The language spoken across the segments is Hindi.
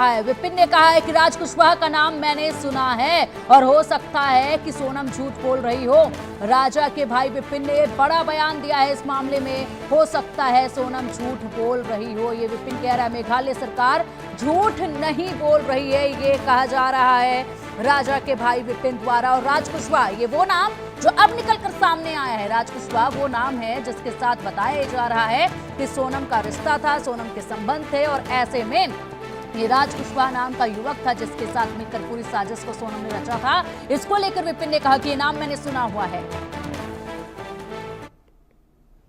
विपिन ने कहा है कि राज कुशवाहा का नाम मैंने सुना है और हो सकता है कि सोनम झूठ बोल रही हो। राजा के भाई विपिन ने बड़ा बयान दिया है इस मामले में। हो सकता है सोनम झूठ बोल रही हो, ये विपिन कह रहा है। मेघालय सरकार झूठ नहीं बोल रही है, ये कहा जा रहा है राजा के भाई विपिन द्वारा। और राज कुशवाहा ये वो नाम जो अब निकलकर सामने आया है। राज कुशवाहा वो नाम है जिसके साथ बताया जा रहा है कि सोनम का रिश्ता था, सोनम के संबंध थे और ऐसे में ये राज कुशवाहा नाम का युवक था जिसके साथ मिलकर पूरी साजिश को सोनम ने रचा था। इसको लेकर विपिन ने कहा कि ये नाम मैंने सुना हुआ है।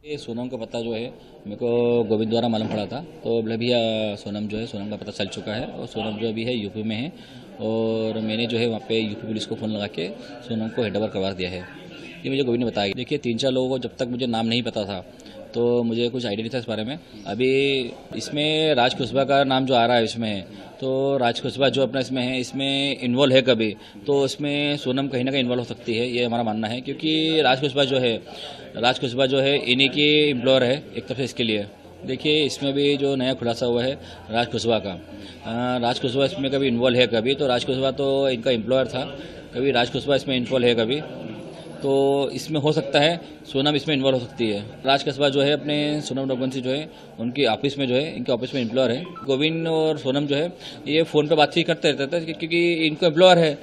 ये सोनम का पता जो है मेरे को गोविंद द्वारा मालूम पड़ा था, तो बोले भैया सोनम जो है, सोनम का पता चल चुका है और सोनम जो अभी है यूपी में है। और मैंने जो है वहाँ पे यूपी पुलिस को फ़ोन लगा के सोनम को हैंडओवर करवा दिया है। ये मुझे गोविंद ने बताया। देखिए 3-4 लोगों को जब तक मुझे नाम नहीं पता था तो मुझे कुछ आइडिया नहीं था इस बारे में। अभी इसमें राज कुशवाहा का नाम जो आ रहा है इसमें, तो राज कुशवाहा जो अपना इसमें है, इसमें इन्वॉल्व है कभी, तो इसमें सोनम कहीं ना कहीं इन्वॉल्व हो सकती है, ये हमारा मानना है। क्योंकि राज कुशवाहा जो है इन्हीं की एम्प्लॉयर है एक तरफ से इसके लिए। देखिए इसमें भी जो नया खुलासा हुआ है राज कुशवाहा का, राज कुशवाहा इसमें कभी इन्वॉल्व है कभी, तो राज कुशवाहा तो इनका एम्प्लॉयर था, कभी राज कुशवाहा इसमें इन्वॉल्व है कभी, तो इसमें हो सकता है सोनम इसमें इन्वॉल्व हो सकती है। राज कुशवाहा जो है अपने सोनम रघुवंशी जो है उनकी ऑफिस में जो है, इनके ऑफिस में एम्प्लॉयर है। गोविंद और सोनम जो है ये फ़ोन पर बातचीत करते रहते थे क्योंकि इनको एम्प्लॉयर है।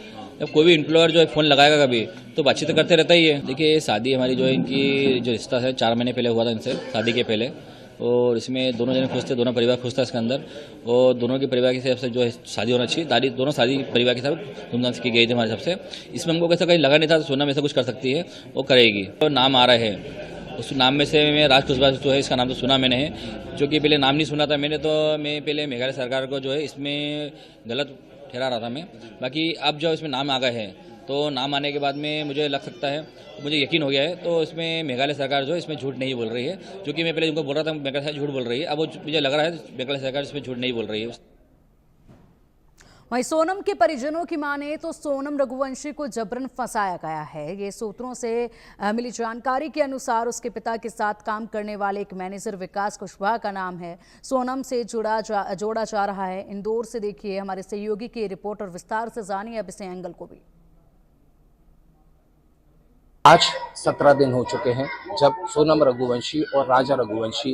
जब कोई भी एम्प्लॉयर जो है फ़ोन लगाएगा कभी तो बातचीत करते रहता ही है। देखिए शादी हमारी जो है, इनकी जो रिश्ता है 4 महीने पहले हुआ था इनसे, शादी के पहले, और इसमें दोनों जने खुश थे, दोनों परिवार खुश था इसके अंदर, और दोनों के परिवार के हिसाब से जो है शादी होना चाहिए। दोनों शादी परिवार के साथ धूमधाम से की गई थी हमारे हिसाब से। इसमें हमको कैसा कहीं लगा नहीं था सोनम ऐसा कुछ कर सकती है, वो करेगी। तो नाम आ रहा है, उस नाम में से मैं राज कुशवाहा जो है इसका नाम तो सुना मैंने है, जो कि पहले नाम नहीं सुना था मैंने, तो मैं पहले मेघालय सरकार को जो है इसमें गलत ठहरा रहा था मैं। बाकी अब जो इसमें नाम आ गए हैं तो नाम आने के बाद में मुझे लग सकता है, मुझे यकीन हो गया है, तो इसमें मेघालय सरकार जो है इसमें झूठ नहीं बोल रही है। जो कि मैं पहले उनको बोल रहा था मेघालय सरकार झूठ बोल रही है, अब वो मुझे लग रहा है मेघालय सरकार इसमें झूठ नहीं बोल रही है। वहीं सोनम के परिजनों की माने तो सोनम रघुवंशी को जबरन फंसाया गया है। ये सूत्रों से मिली जानकारी के अनुसार उसके पिता के साथ काम करने वाले एक मैनेजर विकास कुशवाहा का नाम है सोनम से जोड़ा जा रहा है। इंदौर से देखिए हमारे सहयोगी की रिपोर्ट और विस्तार से जानिए अब इस एंगल को भी। आज 17 दिन हो चुके हैं जब सोनम रघुवंशी और राजा रघुवंशी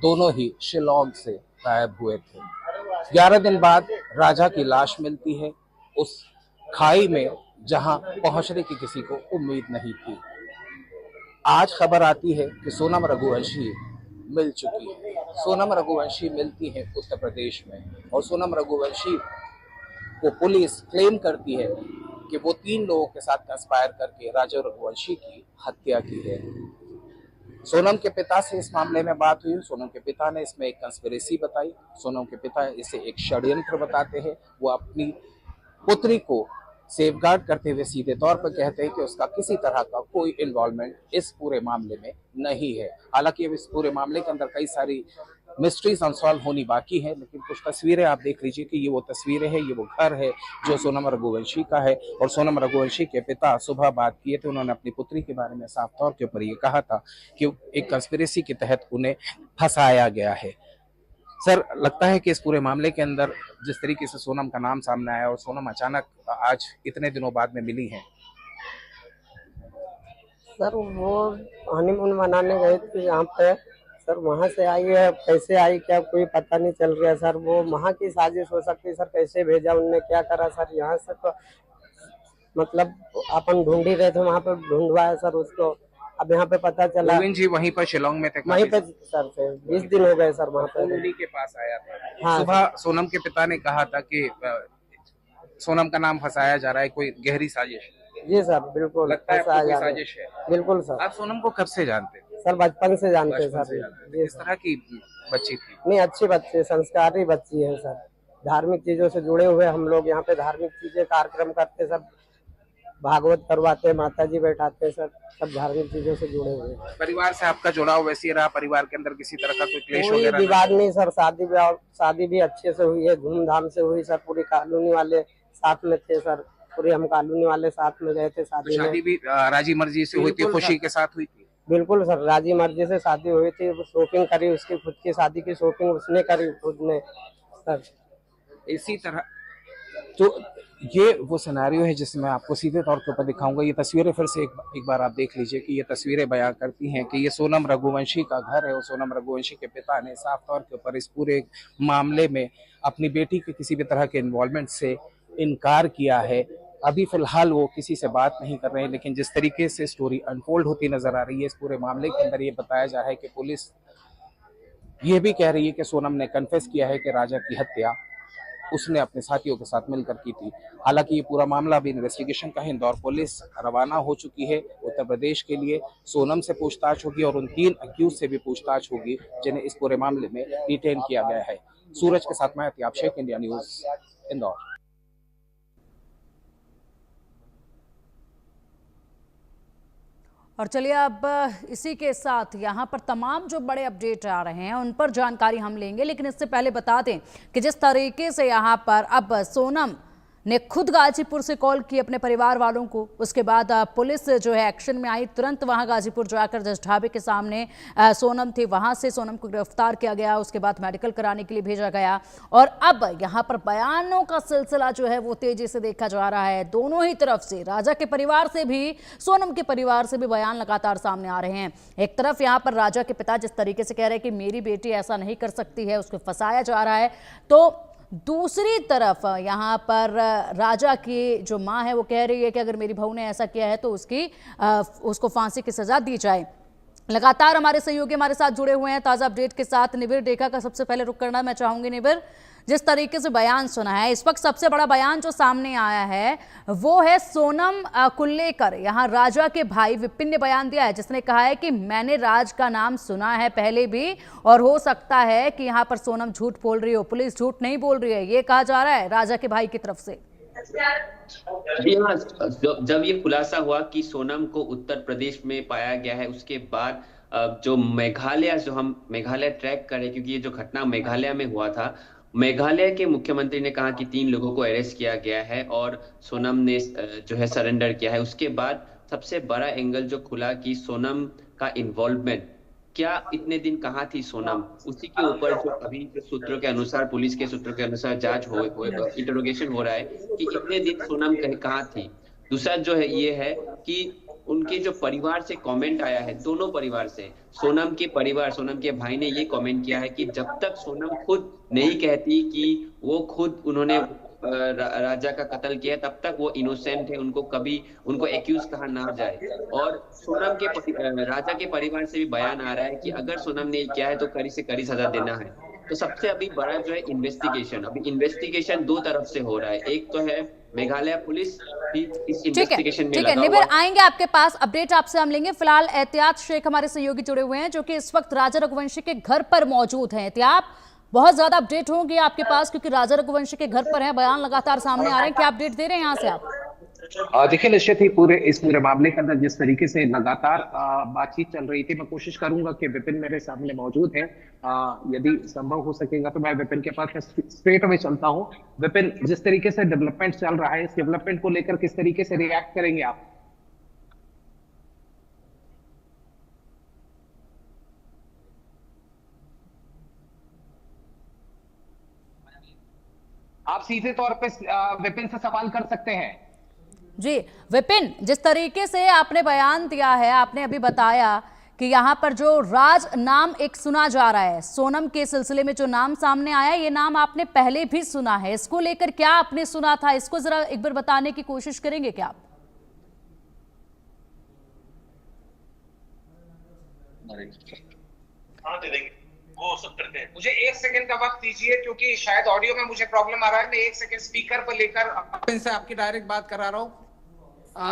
दोनों ही शिलांग से गायब हुए थे। 11 दिन बाद राजा की लाश मिलती है उस खाई में जहां पहुंचने की किसी को उम्मीद नहीं थी। आज खबर आती है कि सोनम रघुवंशी मिल चुकी है। सोनम रघुवंशी मिलती है उत्तर प्रदेश में, और सोनम रघुवंशी को पुलिस क्लेम करती है कि वो 3 लोगों के साथ कंस्पायर करके राजा रघुवंशी की हत्या की है। सोनम के पिता से इस मामले में बात हुई। सोनम के पिता ने इसमें एक कंस्पिरेसी बताई। सोनम के पिता इसे एक षड्यंत्र बताते हैं। वो अपनी पुत्री को सेफगार्ड करते हुए सीधे तौर पर कहते हैं कि उसका किसी तरह का कोई इन्वॉल्वमेंट इस पूरे मामले में नहीं है। हालांकि अब इस पूरे मामले के अंदर कई सारी मिस्ट्रीज अनसॉल्व होनी बाकी है, लेकिन कुछ तस्वीरें आप देख लीजिए कि ये वो तस्वीरें हैं, ये वो घर है जो सोनम रघुवंशी का है। और सोनम रघुवंशी के पिता सुबह बात किए थे, उन्होंने अपनी पुत्री के बारे में साफ तौर के ऊपर ये कहा था कि एक कंस्पिरेसी के तहत उन्हें फंसाया गया है। सर, लगता है कि इस पूरे मामले के अंदर जिस तरीके से सोनम का नाम सामने आया और सोनम अचानक आज इतने दिनों बाद में मिली है। सर वो हनीमून मनाने गए थे यहाँ पे, सर वहाँ से आई है, कैसे आई क्या कोई पता नहीं चल रहा है सर। वो वहाँ की साजिश हो सकती है सर, कैसे भेजा उनने, क्या करा सर। यहाँ से तो मतलब अपन ढूंढ ही रहे थे, वहाँ पे ढूंढवाया सर उसको। अब यहाँ पे पता चला गोविंद जी वहीं पर शिलोंग में थे, वहीं पे सर से 20 दिन हो गए सर वहाँ पे। उन्हीं के पास आया था। हाँ, सुबह सोनम के पिता ने कहा था कि सोनम का नाम फंसाया जा रहा है, कोई गहरी साजिश। जी सर बिल्कुल लगता है कोई साजिश है। बिल्कुल सर। आप सोनम को कब से जानते? सर बचपन से जानते हैं सर। किस तरह की बच्ची थी? नहीं, अच्छी बच्ची, संस्कारी बच्ची है सर। धार्मिक चीजों से जुड़े हुए हम लोग यहाँ पे धार्मिक चीजें कार्यक्रम करते सर, भागवत करवाते, माता जी बैठाते सर, सब धार्मिक चीजों से जुड़े हुए हैं। परिवार से आपका जुड़ाव वैसे रहा? परिवार के अंदर किसी तरह का कोई क्लेश कोई वगैरह? विवाद नहीं सर। शादी भी अच्छे से हुई है, धूमधाम से हुई सर। पूरी कॉलोनी वाले साथ में थे सर, पूरे हम कॉलोनी वाले साथ में गए थे शादी में। शादी भी राजी मर्जी से हुई थी, खुशी के साथ हुई थी? बिल्कुल सर, राजी मर्जी से शादी हुई थी। शॉपिंग करी, उसकी खुद की शादी की शॉपिंग उसने करी खुद ने सर। इसी तरह तो ये वो सिनेरियो है जिसे मैं आपको सीधे तौर के ऊपर दिखाऊंगा। ये तस्वीरें फिर से एक बार आप देख लीजिए कि ये तस्वीरें बयां करती हैं कि ये सोनम रघुवंशी का घर है और सोनम रघुवंशी के पिता ने साफ तौर के ऊपर इस पूरे मामले में अपनी बेटी के किसी भी तरह के इन्वॉल्वमेंट से इनकार किया है। अभी फिलहाल वो किसी से बात नहीं कर रहे हैं, लेकिन जिस तरीके से स्टोरी अनफोल्ड होती नजर आ रही है इस पूरे मामले के अंदर, ये बताया जा रहा है कि पुलिस ये भी कह रही है कि सोनम ने कन्फेस किया है कि राजा की हत्या उसने अपने साथियों के साथ मिलकर की थी। हालांकि ये पूरा मामला भी इन्वेस्टिगेशन का है। इंदौर पुलिस रवाना हो चुकी है उत्तर प्रदेश के लिए। सोनम से पूछताछ होगी और उन 3 अक्यूज से भी पूछताछ होगी जिन्हें इस पूरे मामले में डिटेन किया गया है। सूरज के साथ मैं अतियाब शेख, इंडिया न्यूज, इंदौर। और चलिए अब इसी के साथ यहाँ पर तमाम जो बड़े अपडेट आ रहे हैं उन पर जानकारी हम लेंगे, लेकिन इससे पहले बता दें कि जिस तरीके से यहाँ पर अब सोनम ने खुद गाजीपुर से कॉल की अपने परिवार वालों को, उसके बाद पुलिस जो है एक्शन में आई, तुरंत वहां गाजीपुर जाकर जिस ढाबे के सामने सोनम थी वहां से सोनम को गिरफ्तार किया गया, उसके बाद मेडिकल कराने के लिए भेजा गया। और अब यहां पर बयानों का सिलसिला जो है वो तेजी से देखा जा रहा है। दोनों ही तरफ से, राजा के परिवार से भी, सोनम के परिवार से भी बयान लगातार सामने आ रहे हैं। एक तरफ यहाँ पर राजा के पिता जिस तरीके से कह रहे हैं कि मेरी बेटी ऐसा नहीं कर सकती है, उसको फंसाया जा रहा है, तो दूसरी तरफ यहाँ पर राजा की जो माँ है वो कह रही है कि अगर मेरी बहू ने ऐसा किया है तो उसको फांसी की सजा दी जाए। लगातार हमारे सहयोगी हमारे साथ जुड़े हुए हैं ताज़ा अपडेट के साथ। निबिर डेका का सबसे पहले रुख करना मैं चाहूंगी। निबिर, जिस तरीके से बयान सुना है, इस वक्त सबसे बड़ा बयान जो सामने आया है वो है सोनम को लेकर यहाँ राजा के भाई विपिन ने बयान दिया है, जिसने कहा है कि मैंने राज का नाम सुना है पहले भी और हो सकता है कि यहाँ पर सोनम झूठ बोल रही हो, पुलिस झूठ नहीं बोल रही है, ये कहा जा रहा है राजा के भाई की तरफ से। जी हाँ, जब ये खुलासा हुआ कि सोनम को उत्तर प्रदेश में पाया गया है, उसके बाद जो हम मेघालय ट्रैक करें, क्योंकि ये जो घटना मेघालय में हुआ था, मेघालय के मुख्यमंत्री ने कहा कि 3 लोगों को अरेस्ट किया गया है और सोनम ने जो है सरेंडर किया है। उसके बाद सबसे बड़ा एंगल जो खुला कि सोनम का इन्वॉल्वमेंट, क्या इतने दिन कहाँ थी सोनम, उसी के ऊपर जो अभी सूत्रों के अनुसार, पुलिस के सूत्रों के अनुसार जांच हो इंटरोगेशन हो रहा है कि इतने दिन सोनम कहाँ थी। दूसरा जो है ये है कि उनके जो परिवार से कमेंट आया है, दोनों परिवार से, सोनम के परिवार, सोनम के भाई ने ये कमेंट किया है कि जब तक सोनम खुद नहीं कहती कि वो खुद उन्होंने राजा का कत्ल किया तब तक वो इनोसेंट है, उनको एक्यूज कहा ना जाए। और सोनम के राजा के परिवार से भी बयान आ रहा है कि अगर सोनम ने किया है तो कड़ी से कड़ी सजा देना है। तो सबसे अभी बड़ा जो है इन्वेस्टिगेशन, अभी इन्वेस्टिगेशन 2 तरफ से हो रहा है। एक तो है मेघालय पुलिस इस इन्वेस्टिगेशन में लगा हुआ है। आएंगे आपके पास, अपडेट आपसे हम लेंगे। फिलहाल एहतियात शेख हमारे सहयोगी जुड़े हुए हैं जो कि इस वक्त राजा रघुवंशी के घर पर मौजूद हैं। एहतियात, बहुत ज्यादा अपडेट होंगे आपके पास क्योंकि राजा रघुवंशी के घर पर है, बयान लगातार सामने आ रहे हैं, क्या अपडेट दे रहे हैं यहाँ से आप? देखिए निश्चित ही इस पूरे मामले के अंदर जिस तरीके से लगातार बातचीत चल रही थी, मैं कोशिश करूंगा कि विपिन मेरे सामने मौजूद है, यदि संभव हो सकेगा तो मैं विपिन के पास स्ट्रेट अवे चलता हूं। विपिन, जिस तरीके से डेवलपमेंट चल रहा है, इस डेवलपमेंट को लेकर किस तरीके से रिएक्ट करेंगे आप? आप सीधे तौर पे विपिन से सवाल कर सकते हैं। जी विपिन, जिस तरीके से आपने बयान दिया है, आपने अभी बताया कि यहाँ पर जो राज नाम एक सुना जा रहा है, सोनम के सिलसिले में जो नाम सामने आया, ये नाम आपने पहले भी सुना है, इसको लेकर क्या आपने सुना था, इसको जरा एक बार बताने की कोशिश करेंगे क्या आप? हाँ दे देंगे, वो सब करते हैं। मुझे 1 सेकंड का वक्त दीजिए क्योंकि शायद ऑडियो में मुझे प्रॉब्लम आ रहा है। मैं 1 सेकंड स्पीकर पर लेकर इनसे आपकी डायरेक्ट बात करा रहा हूँ।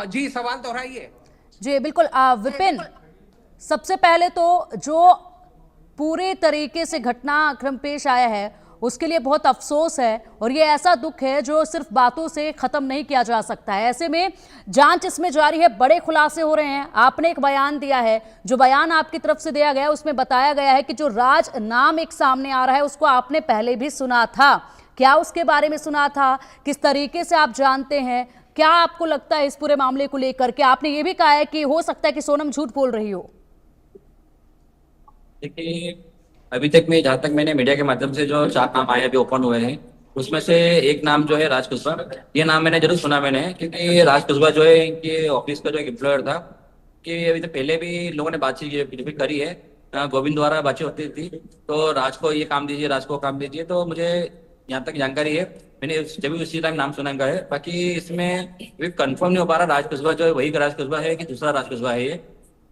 जी सवाल दोहराइए। जी बिल्कुल विपिन, सबसे पहले तो जो पूरे तरीके से घटनाक्रम पेश आया है उसके लिए बहुत अफसोस है और ये ऐसा दुख है जो सिर्फ बातों से खत्म नहीं किया जा सकता है। ऐसे में जांच इसमें जारी है, बड़े खुलासे हो रहे हैं। आपने एक बयान दिया है, जो बयान आपकी तरफ से दिया गया उसमें बताया गया है कि जो राज नाम एक सामने आ रहा है उसको आपने पहले भी सुना था। क्या उसके बारे में सुना था, किस तरीके से आप जानते हैं, क्या आपको लगता है इस पूरे मामले को लेकर के? आपने ये भी कहा है कि हो सकता है कि सोनम झूठ बोल रही हो। देखिए, अभी तक में जहाँ तक मैंने मीडिया के माध्यम से जो 4 नाम आए अभी ओपन हुए हैं, उसमें से एक नाम जो है राज कुशवाहा, ये नाम मैंने जरूर सुना मैंने, क्योंकि राज कुशवाहा जो है इनके ऑफिस का जो एक एम्प्लॉयर था, कि अभी तो पहले भी लोगों ने बातचीत भी करी है, गोविंद द्वारा बातचीत होती थी, तो राज को ये काम दीजिए, राज को काम दीजिए, तो मुझे यहाँ तक जानकारी है, मैंने जब भी उसी टाइम नाम सुना इनका है। बाकी इसमें कंफर्म नहीं हो पा रहा राज कुशवाहा जो है वही राज कुशवाहा है कि दूसरा राज कुशवाहा है ये।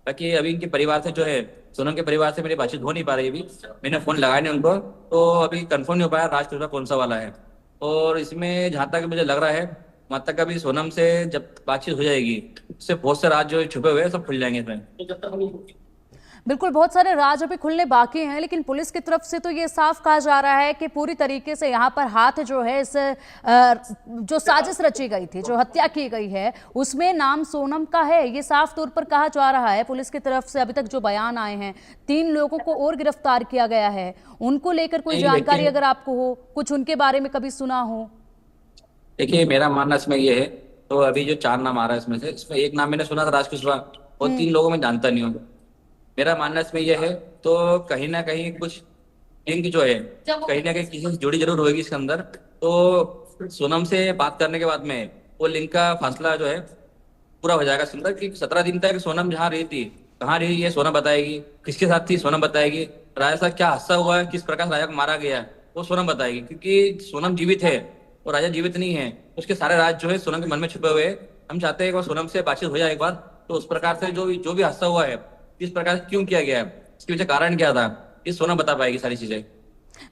बाकी अभी इनके परिवार से जो है, सोनम के परिवार से मेरी बातचीत हो नहीं पा रही अभी, मैंने फोन लगाया नहीं उनको, तो अभी कंफर्म नहीं हो पाया राज कुशवाहा कौन सा वाला है। और इसमें जहाँ तक मुझे लग रहा है, वहाँ तक अभी सोनम से जब बातचीत हो जाएगी, उससे बहुत से राज जो छुपे हुए हैं सब खुल जाएंगे इसमें। बिल्कुल, बहुत सारे राज अभी खुलने बाकी हैं, लेकिन पुलिस की तरफ से तो ये साफ कहा जा रहा है कि पूरी तरीके से यहाँ पर हाथ जो है इस जो साजिश रची गई थी, जो हत्या की गई है, उसमें नाम सोनम का है, ये साफ तौर पर कहा जा रहा है। पुलिस की तरफ से अभी तक जो बयान आए हैं, 3 लोगों को और गिरफ्तार किया गया है, उनको लेकर कोई जानकारी अगर आपको हो, कुछ उनके बारे में कभी सुना हो? देखिए, मेरा मानना इसमें ये है, तो अभी जो 4 नाम आ रहा है इसमें एक नाम मैंने सुना था राज कुशवाहा, और 3 लोगों में जानता नहीं हूँ। मेरा मानना इसमें यह है, तो कहीं ना कहीं कुछ लिंक जो है कहीं ना कहीं किसी से जुड़ी जरूर होगी इसके अंदर, तो सोनम से बात करने के बाद में वो लिंक का फासला जो है पूरा हो जाएगा सुंदर, कि 17 दिन तक सोनम जहाँ रही थी, कहाँ रही है सोनम बताएगी, किसके साथ थी सोनम बताएगी, राजा साहब क्या हादसा हुआ है, किस प्रकार राजा को मारा गया है वो सोनम बताएगी, क्योंकि सोनम जीवित है और राजा जीवित नहीं है, उसके सारे राज जो है सोनम के मन में छुपे हुए हैं। हम चाहते हैं कि सोनम से बातचीत हो जाए एक बार, तो उस प्रकार से जो भी हादसा हुआ है, किस प्रकार से क्यों किया गया है, इसके पीछे कारण क्या था, ये सोनम बता पाएगी सारी चीजें।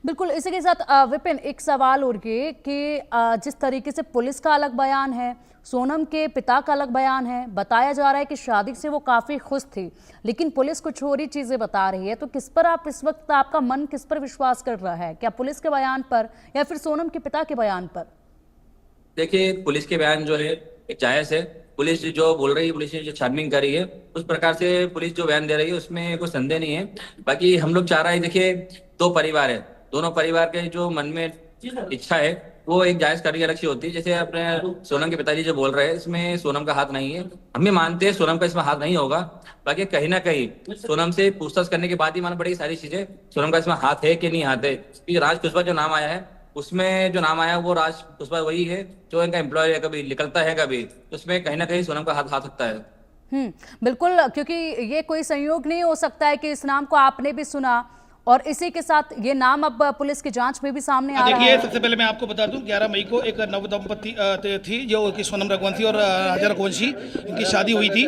बिल्कुल, इसी के साथ विपिन, एक सवाल और ये कि जिस तरीके से पुलिस का अलग बयान है, सोनम के पिता का अलग बयान है, बताया जा रहा है कि शादी से वो काफी खुश थी, लेकिन पुलिस कुछ और ही चीजें बता रही है, तो किस पर आप इस वक्त, आपका मन किस पर विश्वास कर रहा है, क्या पुलिस के बयान पर या फिर सोनम के पिता के बयान पर? देखिए, पुलिस के बयान जो है एक जायज है, पुलिस जो बोल रही है, पुलिस ने जो छानबीन करी है उस प्रकार से पुलिस जो बयान दे रही है उसमें कोई संदेह नहीं है। बाकी हम लोग चाह रहे हैं, देखिए 2 परिवार है, दोनों परिवार के जो मन में इच्छा है वो एक जायज करके अलग सी होती है। जैसे अपने सोनम के पिताजी जो बोल रहे हैं इसमें सोनम का हाथ नहीं है, हम भी मानते हैं सोनम का इसमें हाथ नहीं होगा। बाकी कहीं ना कहीं सोनम से पूछताछ करने के बाद ही मालूम पड़ेगी सारी चीजें, सोनम का इसमें हाथ है कि नहीं हाथ है। क्योंकि राज कुशवाहा जो नाम आया है, उसमें जो नाम आया वो राज कुशवाहा वही है जो इनका एम्प्लॉय है, कभी निकलता है कभी, तो उसमें कहीं ना कहीं सोनम का हाथ आ सकता है। बिल्कुल, क्योंकि ये कोई संयोग नहीं हो सकता है कि इस नाम को आपने भी सुना, और इसी के साथ ये नाम अब पुलिस की जांच में भी सामने आ रहा है। देखिए, सबसे पहले मैं आपको बता दूं, 11 मई को एक नव दंपति थी जो कि सोनम रघुवंशी और राजा रघुवंशी, इनकी शादी हुई थी।